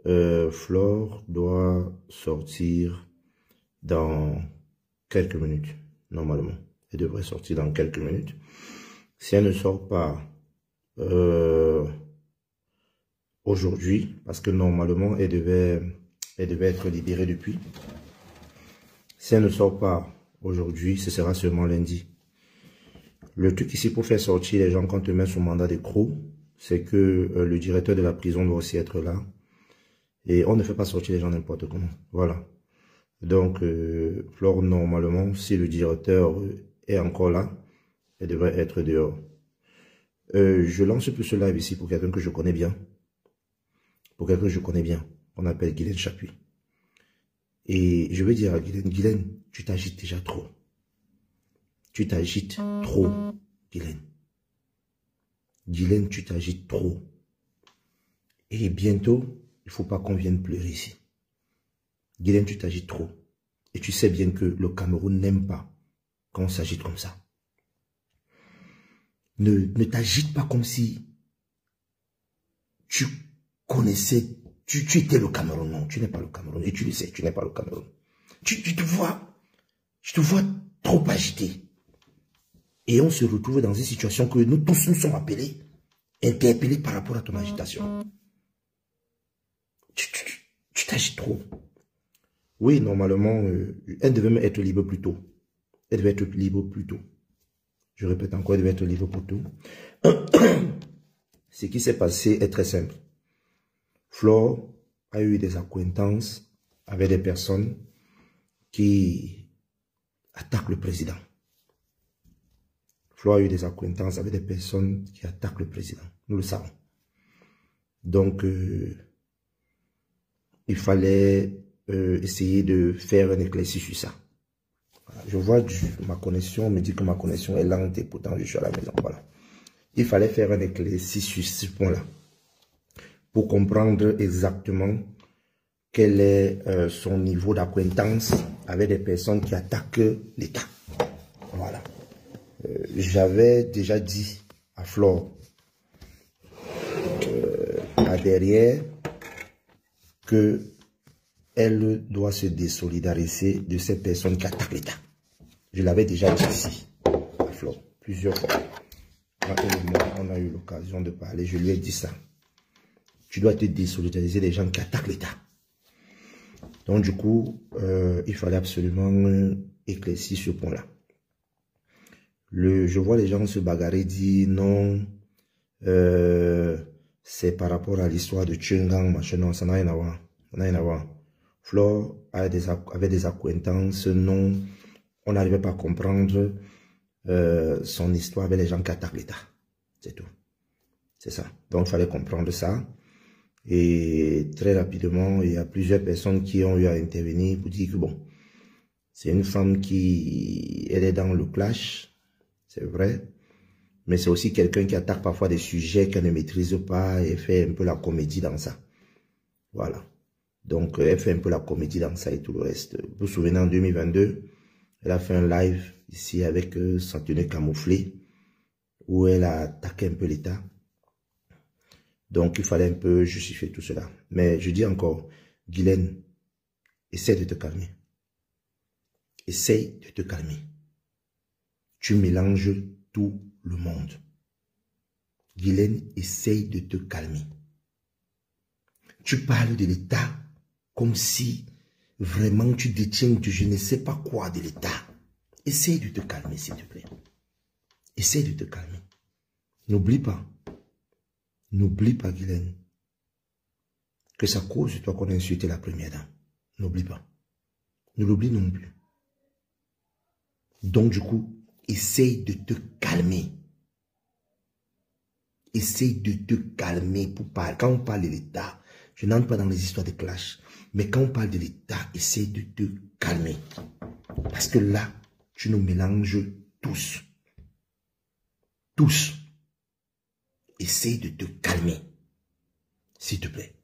Flore doit sortir dans quelques minutes, normalement. Elle devrait sortir dans quelques minutes. Si elle ne sort pas aujourd'hui, parce que normalement, elle devait être libérée depuis. Si elle ne sort pas aujourd'hui, ce sera seulement lundi. Le truc ici pour faire sortir les gens quand on te met sous mandat d'écrou, c'est que le directeur de la prison doit aussi être là. Et on ne fait pas sortir les gens n'importe comment. Voilà. Donc, Flore, normalement, si le directeur est encore là, elle devrait être dehors. Je lance plus ce live ici pour quelqu'un que je connais bien. Pour quelqu'un que je connais bien. On appelle Guylaine Chapuis. Et je veux dire à Guylaine, Guylaine, tu t'agites déjà trop. Tu t'agites trop, Guylaine. Guylaine, tu t'agites trop. Et bientôt, il ne faut pas qu'on vienne pleurer ici. Guylaine, tu t'agites trop. Et tu sais bien que le Cameroun n'aime pas quand on s'agite comme ça. Ne t'agite pas comme si tu connaissais, tu étais le Cameroun. Non, tu n'es pas le Cameroun. Et tu le sais, tu n'es pas le Cameroun. Je te vois trop agité. Et on se retrouve dans une situation que nous tous nous sommes interpellés par rapport à ton agitation. Tu t'agites trop. Oui, normalement, elle devait être libre plus tôt. Elle devait être libre plus tôt. Je répète encore, elle devait être libre plus tôt. Ce qui s'est passé est très simple. Flore a eu des accointances avec des personnes qui attaquent le président. Flore a eu des accointances avec des personnes qui attaquent le président. Nous le savons. Donc, il fallait essayer de faire un éclairci sur ça. Voilà. Je vois ma connexion, on me dit que ma connexion est lente et pourtant je suis à la maison. Voilà. Il fallait faire un éclairci sur ce point-là pour comprendre exactement quel est son niveau d'acquaintance avec des personnes qui attaquent l'État. Voilà. J'avais déjà dit à Flore à derrière que elle doit se désolidariser de ces personnes qui attaquent l'État. Je l'avais déjà dit ici à Flore plusieurs fois. Quand elle et moi, on a eu l'occasion de parler, je lui ai dit ça. Tu dois te désolidariser des gens qui attaquent l'État. Donc du coup, il fallait absolument éclaircir ce point-là. Je vois les gens se bagarrer, dire non, c'est par rapport à l'histoire de Tchungang, machin, non, ça n'a rien à voir. Ça n'a rien à voir. Flore avait des accointances, non, on n'arrivait pas à comprendre son histoire avec les gens qui attaquent l'État. C'est tout. C'est ça. Donc il fallait comprendre ça. Et très rapidement, il y a plusieurs personnes qui ont eu à intervenir pour dire que bon, c'est une femme elle est dans le clash, c'est vrai, mais c'est aussi quelqu'un qui attaque parfois des sujets qu'elle ne maîtrise pas et fait un peu la comédie dans ça. Voilà. Donc, elle fait un peu la comédie dans ça et tout le reste. Vous vous souvenez, en 2022, elle a fait un live ici avec sa tenue camouflée où elle a attaqué un peu l'État. Donc, il fallait un peu justifier tout cela. Mais je dis encore, Guylaine, essaie de te calmer. Essaye de te calmer. Tu mélanges tout le monde. Guylaine, essaye de te calmer. Tu parles de l'État comme si vraiment tu détiens je ne sais pas quoi de l'État. Essaye de te calmer, s'il te plaît. Essaye de te calmer. N'oublie pas, Guylaine, que c'est à cause de toi qu'on a insulté la première dame. N'oublie pas. Ne l'oublie non plus. Donc, du coup, essaye de te calmer. Essaye de te calmer pour parler. Quand on parle de l'État, je n'entre pas dans les histoires de clash. Mais quand on parle de l'État, essaye de te calmer. Parce que là, tu nous mélanges tous. Tous. Essaye de te calmer. S'il te plaît.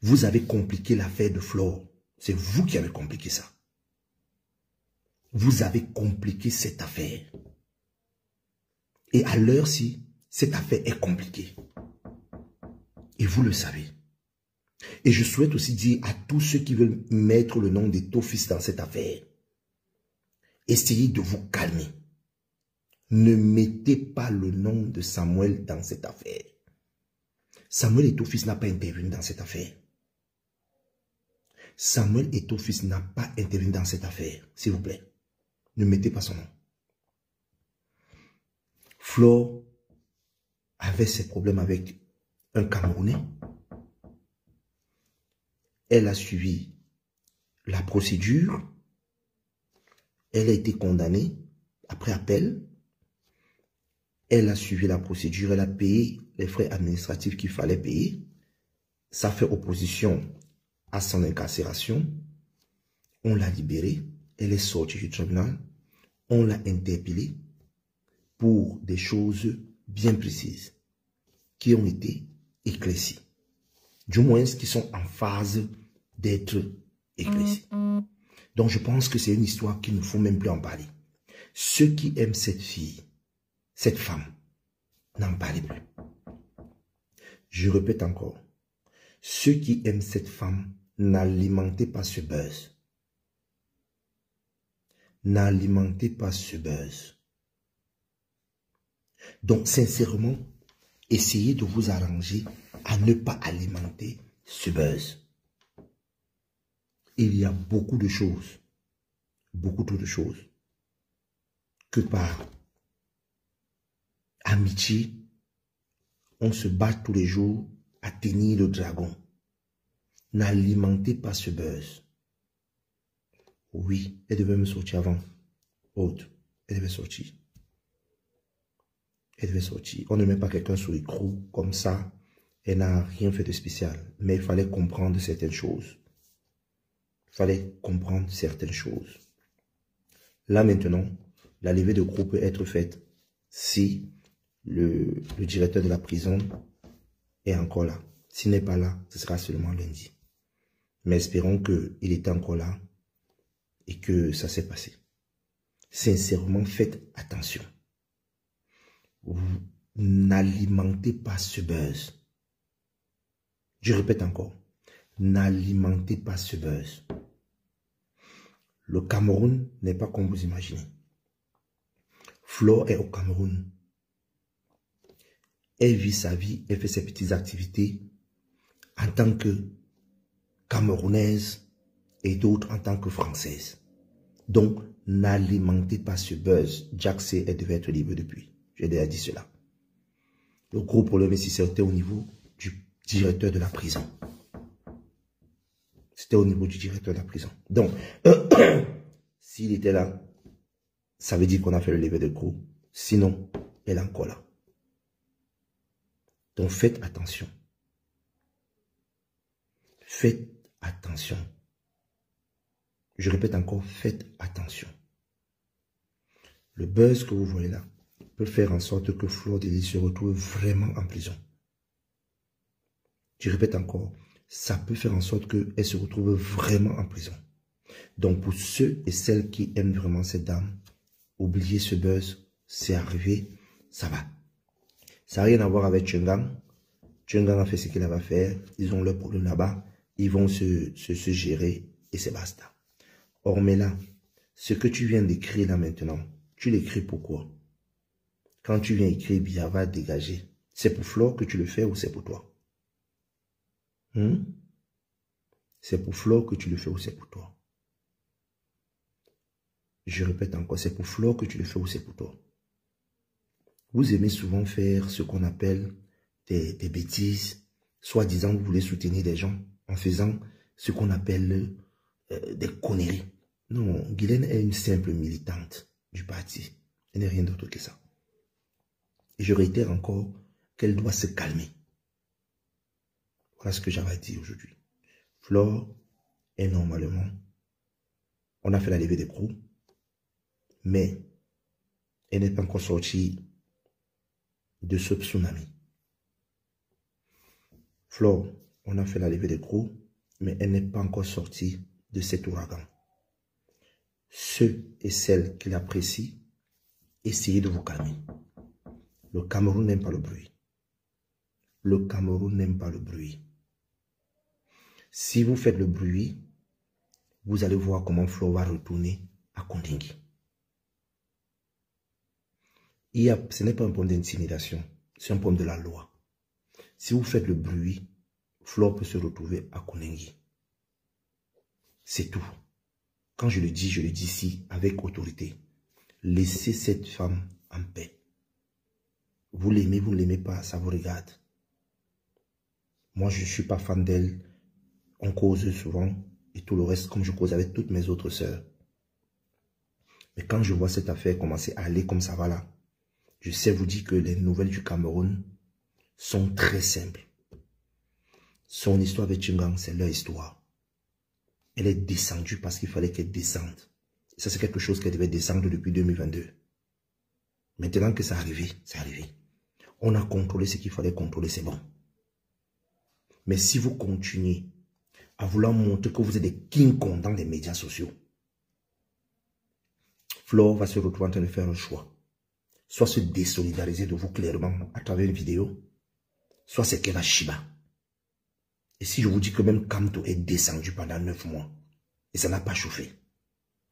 Vous avez compliqué l'affaire de Flore. C'est vous qui avez compliqué ça. Vous avez compliqué cette affaire. Et à l'heure-ci, cette affaire est compliquée. Et vous le savez. Et je souhaite aussi dire à tous ceux qui veulent mettre le nom d'Étofis dans cette affaire, essayez de vous calmer. Ne mettez pas le nom de Samuel dans cette affaire. Samuel Étofis n'a pas intervenu dans cette affaire. Samuel Étofis n'a pas intervenu dans cette affaire. S'il vous plaît, ne mettez pas son nom. Flore avait ses problèmes avec un Camerounais. Elle a suivi la procédure. Elle a été condamnée après appel. Elle a suivi la procédure. Elle a payé les frais administratifs qu'il fallait payer. Ça fait opposition à son incarcération. On l'a libérée. Elle est sortie du tribunal. On l'a interpellée pour des choses bien précises qui ont été éclaircies. Du moins, qui sont en phase d'être éclaircies. Donc, je pense que c'est une histoire qu'il ne faut même plus en parler. Ceux qui aiment cette fille, cette femme, n'en parlez plus. Je répète encore. Ceux qui aiment cette femme, n'alimentez pas ce buzz. N'alimentez pas ce buzz. Donc, sincèrement, essayez de vous arranger à ne pas alimenter ce buzz. Il y a beaucoup de choses, beaucoup trop de choses, que par amitié, on se bat tous les jours à tenir le dragon. N'alimentez pas ce buzz. Oui, elle devait me sortir avant. Autre, elle devait sortir. Elle devait sortir. On ne met pas quelqu'un sur l'écrou comme ça. Elle n'a rien fait de spécial. Mais il fallait comprendre certaines choses. Il fallait comprendre certaines choses. Là maintenant, la levée de groupe peut être faite si le directeur de la prison est encore là. S'il n'est pas là, ce sera seulement lundi. Mais espérons qu'il était encore là et que ça s'est passé. Sincèrement, faites attention. N'alimentez pas ce buzz. Je répète encore. N'alimentez pas ce buzz. Le Cameroun n'est pas comme vous imaginez. Flore est au Cameroun. Elle vit sa vie, elle fait ses petites activités en tant que Camerounaise et d'autres en tant que Française. Donc, n'alimentez pas ce buzz. Jack C, elle devait être libre depuis. J'ai déjà dit cela. Le gros problème ici, c'était au niveau du directeur de la prison. C'était au niveau du directeur de la prison. Donc, s'il était là, ça veut dire qu'on a fait le lever de groupe. Sinon, elle est encore là. Donc, faites attention. Faites attention. Je répète encore, faites attention. Le buzz que vous voyez là peut faire en sorte que Flore Delis se retrouve vraiment en prison. Je répète encore, ça peut faire en sorte qu'elle se retrouve vraiment en prison. Donc pour ceux et celles qui aiment vraiment cette dame, oubliez ce buzz, c'est arrivé, ça va. Ça n'a rien à voir avec Tchengang. Tchengang a fait ce qu'il avait à faire, ils ont leur problème là-bas, ils vont se gérer et c'est basta. Or mais là, ce que tu viens d'écrire là maintenant, tu l'écris pourquoi? Quand tu viens écrire Biava dégager, c'est pour Flore que tu le fais ou c'est pour toi? C'est pour Flore que tu le fais ou c'est pour toi? Je répète encore, c'est pour Flore que tu le fais ou c'est pour toi? Vous aimez souvent faire ce qu'on appelle des bêtises, soi-disant vous voulez soutenir des gens en faisant ce qu'on appelle des conneries. Non, Guylaine est une simple militante du parti. Elle n'est rien d'autre que ça. Et je réitère encore qu'elle doit se calmer. Voilà ce que j'avais dit aujourd'hui. Flore est normalement, on a fait la levée des groupes, mais elle n'est pas encore sortie de ce tsunami. Flore, on a fait la levée des groupes, mais elle n'est pas encore sortie de cet ouragan. Ceux et celles qui l'apprécient, essayez de vous calmer. Le Cameroun n'aime pas le bruit. Le Cameroun n'aime pas le bruit. Si vous faites le bruit, vous allez voir comment Flo va retourner à Kondengui. Ce n'est pas un problème d'intimidation, c'est un problème de la loi. Si vous faites le bruit, Flo peut se retrouver à Kondengui. C'est tout. Quand je le dis ici avec autorité. Laissez cette femme en paix. Vous l'aimez, vous ne l'aimez pas, ça vous regarde. Moi, je ne suis pas fan d'elle. On cause souvent et tout le reste comme je cause avec toutes mes autres sœurs. Mais quand je vois cette affaire commencer à aller comme ça va là, je sais vous dire que les nouvelles du Cameroun sont très simples. Son histoire avec Chingang, c'est leur histoire. Elle est descendue parce qu'il fallait qu'elle descende. Et ça, c'est quelque chose qu'elle devait descendre depuis 2022. Maintenant que c'est arrivé, c'est arrivé. On a contrôlé ce qu'il fallait contrôler, c'est bon. Mais si vous continuez à vouloir montrer que vous êtes des King Kong dans les médias sociaux, Flo va se retrouver en train de faire un choix. Soit se désolidariser de vous clairement à travers une vidéo, soit c'est qu'elle va Shiba. Et si je vous dis que même Kamto est descendu pendant 9 mois, et ça n'a pas chauffé,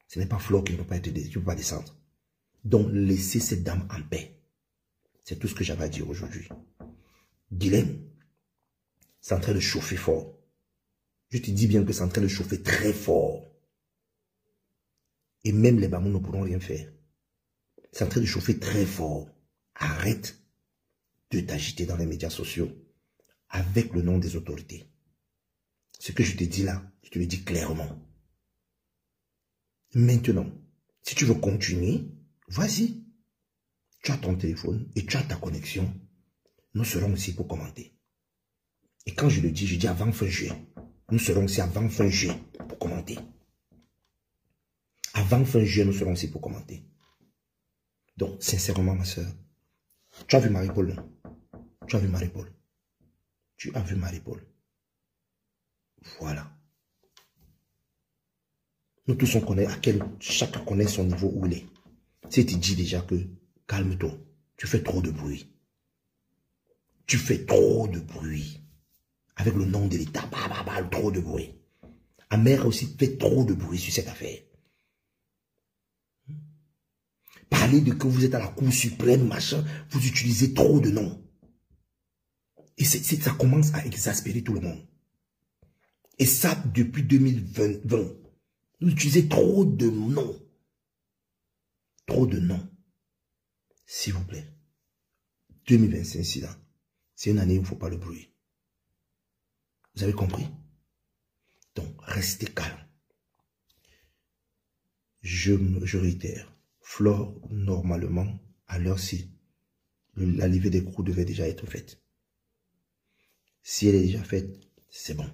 ce n'est pas Flo qui ne peut pas être qui ne peut pas descendre. Donc laissez cette dame en paix. C'est tout ce que j'avais à dire aujourd'hui. Guylaine, c'est en train de chauffer fort. Je te dis bien que c'est en train de chauffer très fort. Et même les Bamous ne pourront rien faire. C'est en train de chauffer très fort. Arrête de t'agiter dans les médias sociaux avec le nom des autorités. Ce que je te dis là, je te le dis clairement. Maintenant, si tu veux continuer, vas-y. Tu as ton téléphone et tu as ta connexion. Nous serons ici pour commenter. Et quand je le dis, je dis avant fin juillet. Nous serons ici avant fin juillet pour commenter. Avant fin juillet, nous serons ici pour commenter. Donc, sincèrement, ma soeur, tu as vu Marie-Paul, non? Tu as vu Marie-Paul. Tu as vu Marie-Paul. Voilà. Nous tous, on connaît chacun connaît son niveau où il est. Si tu dis déjà que, calme-toi, tu fais trop de bruit. Tu fais trop de bruit. Avec le nom de l'État, trop de bruit. Amer aussi fait trop de bruit sur cette affaire. Parler de que vous êtes à la Cour suprême, machin, vous utilisez trop de noms. Et ça commence à exaspérer tout le monde. Et ça, depuis 2020, vous utilisez trop de noms. Trop de noms. S'il vous plaît. 2025, c'est une année où il ne faut pas le bruit. Vous avez compris? Donc, restez calme. Je réitère. Flore, normalement, à l'heure-ci, la levée des d'écrou devait déjà être faite. Si elle est déjà faite, c'est bon.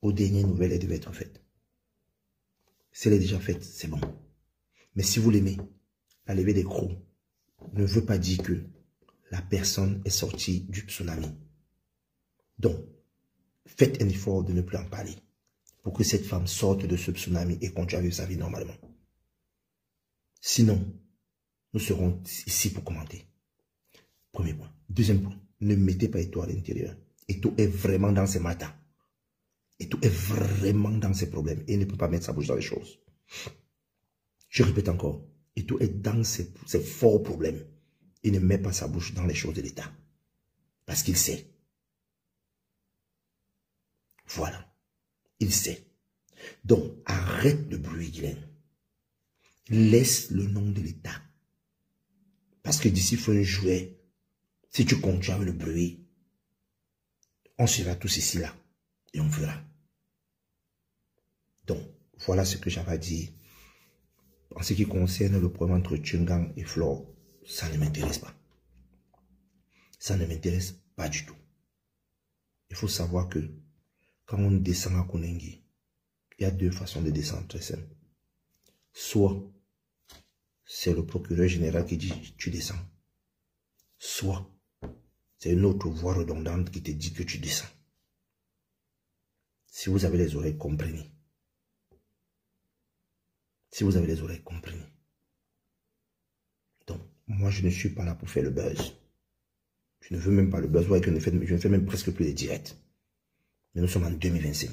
Aux dernières nouvelles, elle devait être faite. Si elle est déjà faite, c'est bon. Mais si vous l'aimez, la levée des d'écrou ne veut pas dire que la personne est sortie du tsunami. Donc, faites un effort de ne plus en parler pour que cette femme sorte de ce tsunami et continue à vivre sa vie normalement. Sinon, nous serons ici pour commenter. Premier point. Deuxième point, ne mettez pas Eto à l'intérieur. Eto est vraiment dans ses matins. Eto est vraiment dans ses problèmes et il ne peut pas mettre sa bouche dans les choses. Je répète encore, Eto est dans ses forts problèmes. Il ne met pas sa bouche dans les choses de l'État. Parce qu'il sait. Voilà. Il sait. Donc, arrête de bruit, Guylaine. Laisse le nom de l'État. Parce que d'ici fin juillet, si tu continues avec le bruit, on sera tous ici là. Et on verra. Donc, voilà ce que j'avais à dire. En ce qui concerne le problème entre Tchingang et Flore, ça ne m'intéresse pas. Ça ne m'intéresse pas du tout. Il faut savoir que quand on descend à Kondengui, il y a deux façons de descendre très simples. Soit c'est le procureur général qui dit tu descends. Soit c'est une autre voix redondante qui te dit que tu descends. Si vous avez les oreilles, comprenez. Si vous avez les oreilles, comprenez. Donc, moi, je ne suis pas là pour faire le buzz. Je ne veux même pas le buzz. Ouais, je ne fais même presque plus les directs. Mais nous sommes en 2025.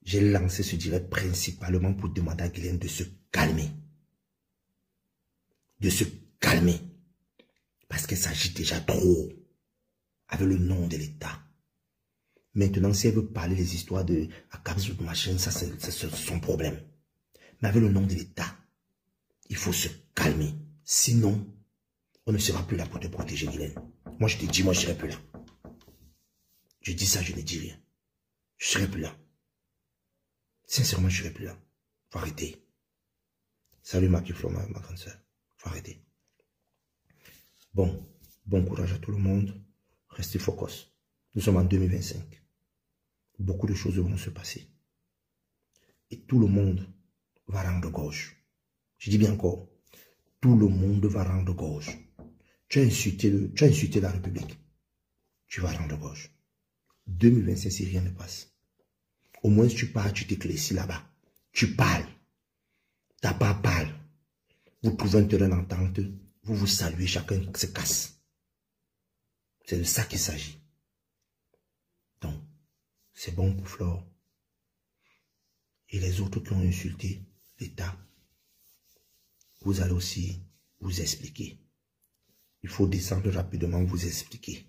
J'ai lancé ce direct principalement pour demander à Guylaine de se calmer. De se calmer. Parce qu'elle s'agit déjà trop avec le nom de l'État. Maintenant, si elle veut parler des histoires de Akabs ou machin, ça c'est son problème. Mais avec le nom de l'État, il faut se calmer. Sinon, on ne sera plus là pour te protéger, Guylaine. Moi, je te dis, moi, je ne serai plus là. Je dis ça, je ne dis rien. Je ne serai plus là. Sincèrement, je ne serai plus là. Faut arrêter. Salut ma petite Flo, ma grande soeur. Faut arrêter. Bon courage à tout le monde. Restez focus. Nous sommes en 2025. Beaucoup de choses vont se passer. Et tout le monde va rendre gauche. Je dis bien encore, tout le monde va rendre gauche. Tu as insulté la République. Tu vas rendre gauche. 2025, si rien ne passe. Au moins, tu pars, tu t'éclaircis là-bas. Tu parles. Ta part parle. Vous trouvez un terrain d'entente. Vous vous saluez, chacun se casse. C'est de ça qu'il s'agit. Donc, c'est bon pour Flore. Et les autres qui ont insulté l'État, vous allez aussi vous expliquer. Il faut descendre rapidement, vous expliquer.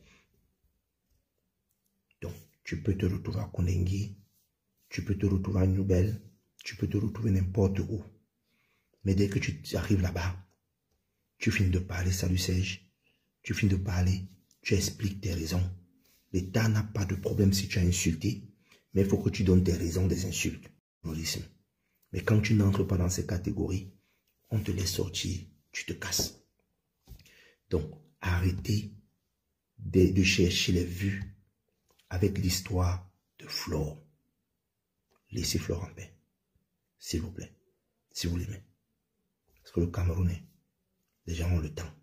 Donc, tu peux te retrouver à Kondengi, tu peux te retrouver à Nouvelle, tu peux te retrouver n'importe où. Mais dès que tu arrives là-bas, tu finis de parler, salut Serge, tu finis de parler, tu expliques tes raisons. L'État n'a pas de problème si tu as insulté, mais il faut que tu donnes tes raisons des insultes. Mais quand tu n'entres pas dans ces catégories, on te laisse sortir, tu te casses. Donc, arrêtez de chercher les vues avec l'histoire de Flore. Laissez Flore en paix, s'il vous plaît, si vous l'aimez. Parce que le Camerounais, les gens ont le temps.